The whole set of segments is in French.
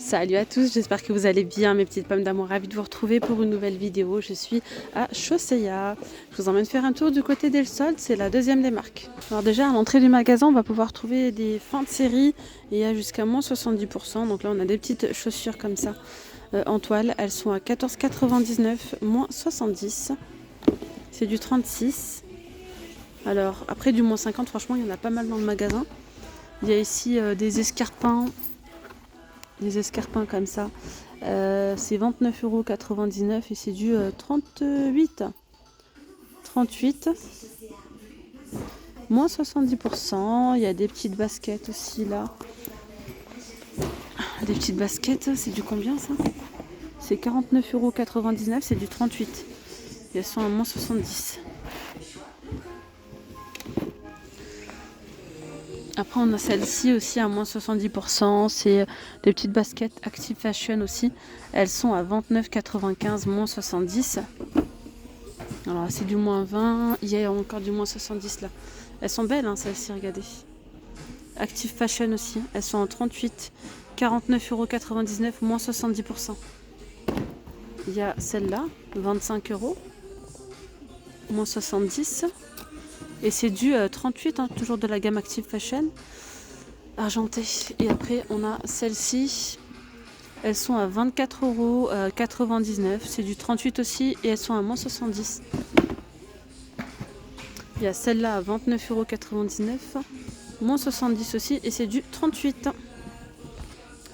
Salut à tous, j'espère que vous allez bien mes petites pommes d'amour, ravie de vous retrouver pour une nouvelle vidéo. Je suis à Chausseya. Je vous emmène faire un tour du côté d'El Sol, c'est la deuxième des marques. Alors déjà à l'entrée du magasin, on va pouvoir trouver des fins de série et il y a jusqu'à moins 70%. Donc là on a des petites chaussures comme ça en toile, elles sont à 14,99, moins 70. C'est du 36. Alors après du moins 50, franchement il y en a pas mal dans le magasin. Il y a ici des escarpins. Des escarpins comme ça, c'est 29,99 € et c'est du 38, moins 70%. Il y a des petites baskets aussi là, des petites baskets, c'est du combien ça? C'est 49,99 €, c'est du 38 et elles sont à moins 70. Après on a celle-ci aussi à moins 70%, c'est des petites baskets Active Fashion aussi, elles sont à 29,95, moins 70. Alors c'est du moins 20, il y a encore du moins 70 là. Elles sont belles hein, celles-ci, regardez. Active Fashion aussi, elles sont en 38, 49,99 €, moins 70%. Il y a celle-là, 25 €, moins 70. Et c'est du 38, hein, toujours de la gamme Active Fashion, argenté. Et après, on a celle-ci. Elles sont à 24,99 €. C'est du 38 aussi et elles sont à moins 70. Il y a celle-là à 29,99 €, moins 70 aussi et c'est du 38.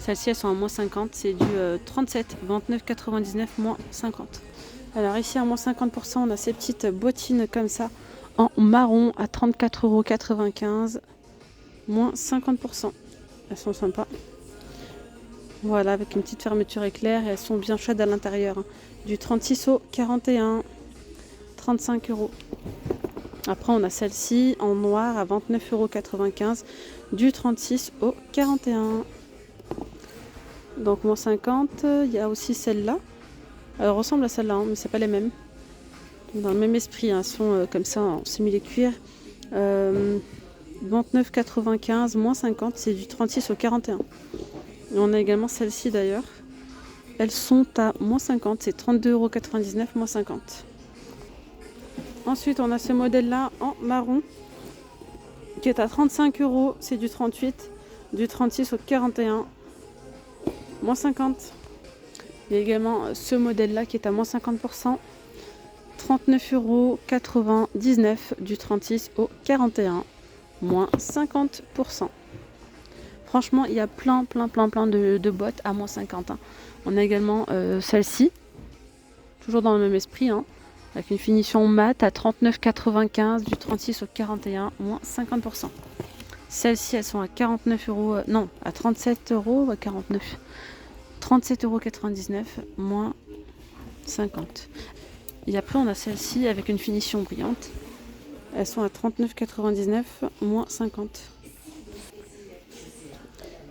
Celles-ci, elles sont à moins 50. C'est du 37, 29,99, moins 50. Alors ici, à moins 50%, on a ces petites bottines comme ça, en marron à 34,95 €, moins 50%. Elles sont sympas. Voilà, avec une petite fermeture éclair et elles sont bien chaudes à l'intérieur. Du 36 au 41, 35 €. Après, on a celle-ci en noir à 29,95 €, du 36 au 41. Donc moins 50. Il y a aussi celle-là. Elle ressemble à celle-là, hein, mais c'est pas les mêmes. Dans le même esprit, hein, elles sont comme ça en simili-cuir. 29,95, moins 50, c'est du 36 au 41. Et on a également celle-ci d'ailleurs. Elles sont à moins 50, c'est 32,99 €, moins 50. Ensuite, on a ce modèle-là en marron qui est à 35 €, c'est du 38, du 36 au 41, moins 50. Il y a également ce modèle-là qui est à moins 50%. 39,99 € du 36 au 41, moins 50%. Franchement, il y a plein de bottes à moins 50. Hein. On a également celle-ci, toujours dans le même esprit, hein, avec une finition mat à 39,95 € du 36 au 41, moins 50%. Celles-ci, elles sont à 49 €, non, à 37 €, 49, 37,99 €, moins 50. Et après, on a celle-ci avec une finition brillante. Elles sont à 39,99 €, moins 50.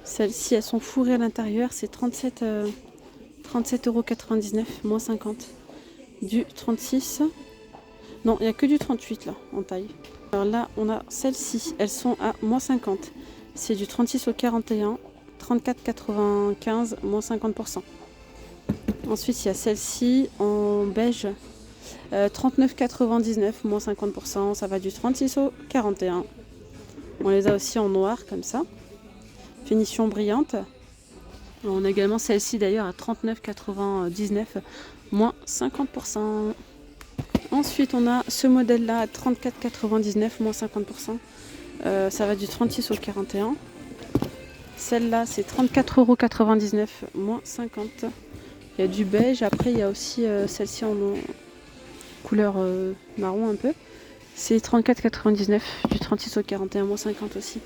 Celles-ci, elles sont fourrées à l'intérieur. C'est 37,99 €, moins 50. Du 36. Non, il n'y a que du 38 là, en taille. Alors là, on a celles-ci. Elles sont à moins 50. C'est du 36 au 41. 34,95, moins 50%. Ensuite, il y a celle-ci en beige. 39,99, moins 50%, ça va du 36 au 41. On les a aussi en noir comme ça, finition brillante. On a également celle-ci d'ailleurs à 39,99, moins 50%. Ensuite on a ce modèle là à 34,99, moins 50%. Ça va du 36 au 41. Celle-là c'est 34,99 €, moins 50. Il y a du beige, après il y a aussi celle-ci en couleur marron un peu, c'est 34,99 du 36 au 41, moins 50 aussi.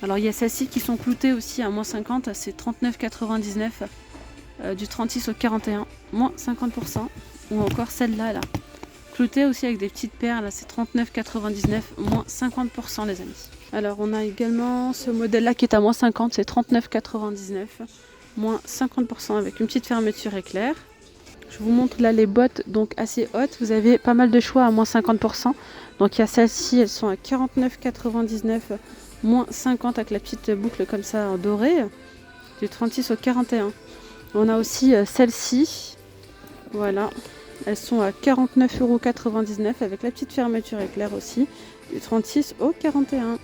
Alors il y a celles-ci qui sont cloutées aussi à moins 50, c'est 39,99 du 36 au 41, moins 50%. Ou encore celle-là là, cloutée aussi avec des petites perles, c'est 39,99, moins 50% les amis. Alors on a également ce modèle là qui est à moins 50, c'est 39,99, moins 50% avec une petite fermeture éclair. Je vous montre là les bottes, donc assez hautes. Vous avez pas mal de choix à moins 50%. Donc il y a celles-ci, elles sont à 49,99, moins 50 avec la petite boucle comme ça en doré. du 36 au 41. On a aussi celles-ci. Voilà. Elles sont à 49,99 € avec la petite fermeture éclair aussi. Du 36 au 41.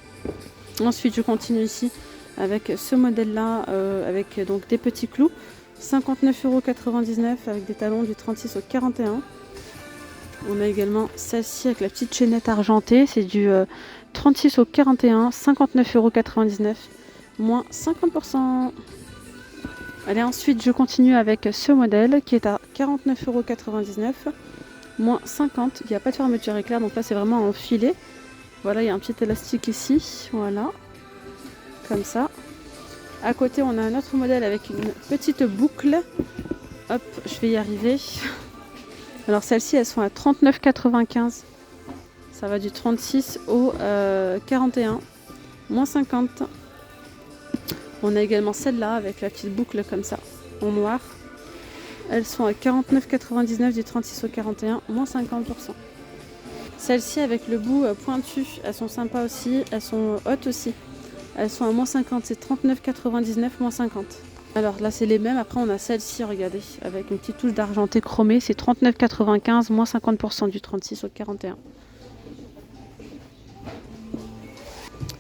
Ensuite, je continue ici avec ce modèle-là, avec donc des petits clous. 59,99 € avec des talons du 36 au 41. On a également celle-ci avec la petite chaînette argentée. C'est du 36 au 41. 59,99 €. Moins 50%. Allez, ensuite, je continue avec ce modèle qui est à 49,99 €. Moins 50. Il n'y a pas de fermeture éclair. Donc là, c'est vraiment en filet. Voilà, il y a un petit élastique ici. Voilà. Comme ça. À côté, on a un autre modèle avec une petite boucle. Hop, je vais y arriver. Alors, celles-ci, elles sont à 39,95 €. Ça va du 36 au 41. Moins 50. On a également celle-là avec la petite boucle comme ça, en noir. Elles sont à 49,99 € du 36 au 41. Moins 50%. Celles-ci avec le bout pointu, elles sont sympas aussi. Elles sont hautes aussi. Elles sont à moins 50, c'est 39,99 moins 50. Alors là, c'est les mêmes. Après, on a celle-ci, regardez, avec une petite touche d'argenté chromé. C'est 39,95 moins 50% du 36 au 41.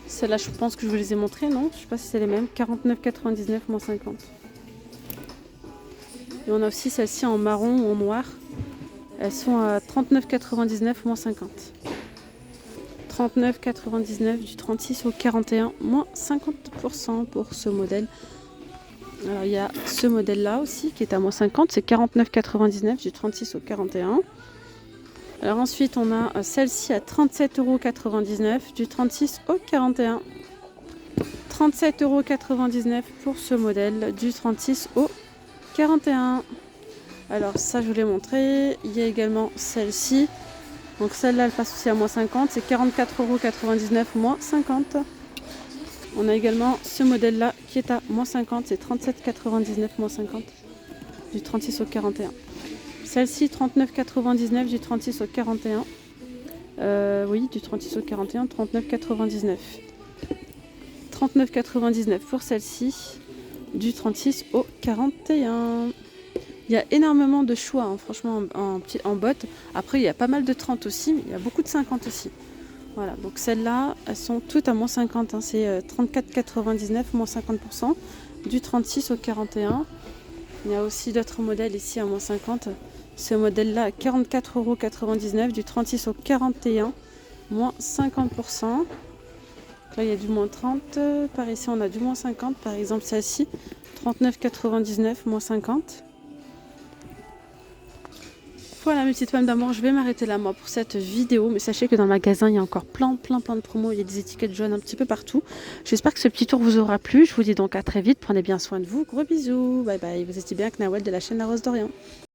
Celle-là, je pense que je vous les ai montrées, non? Je ne sais pas si c'est les mêmes. 49,99 moins 50. Et on a aussi celle-ci en marron ou en noir. Elles sont à 39,99 moins 50. 39,99 du 36 au 41, moins 50% pour ce modèle. Alors il y a ce modèle là aussi qui est à moins 50, c'est 49,99 du 36 au 41. Alors ensuite on a celle-ci à 37,99 € du 36 au 41. 37,99 € pour ce modèle du 36 au 41. Alors ça je vous l'ai montré. Il y a également celle-ci. Donc celle-là elle passe aussi à moins 50, c'est 44,99 € moins 50. On a également ce modèle-là qui est à moins 50, c'est 37,99 moins 50 du 36 au 41. Celle-ci 39,99 du 36 au 41. Oui, du 36 au 41, 39,99. 39,99 pour celle-ci, du 36 au 41. Il y a énormément de choix, hein, franchement, en bottes. Après, il y a pas mal de 30 aussi, mais il y a beaucoup de 50 aussi. Voilà, donc celles-là, elles sont toutes à moins 50. Hein, c'est 34,99 moins 50% du 36 au 41. Il y a aussi d'autres modèles ici à moins 50. Ce modèle-là, à 44,99 € du 36 au 41, moins 50%. Là, il y a du moins 30. Par ici, on a du moins 50. Par exemple, celle-ci, 39,99 moins 50. Voilà mes petites femmes d'amour, je vais m'arrêter là moi pour cette vidéo. Mais sachez que dans le magasin, il y a encore plein de promos. Il y a des étiquettes jaunes un petit peu partout. J'espère que ce petit tour vous aura plu. Je vous dis donc à très vite. Prenez bien soin de vous. Gros bisous. Bye bye. Vous étiez bien avec Nawel de la chaîne La Rose d'Orient.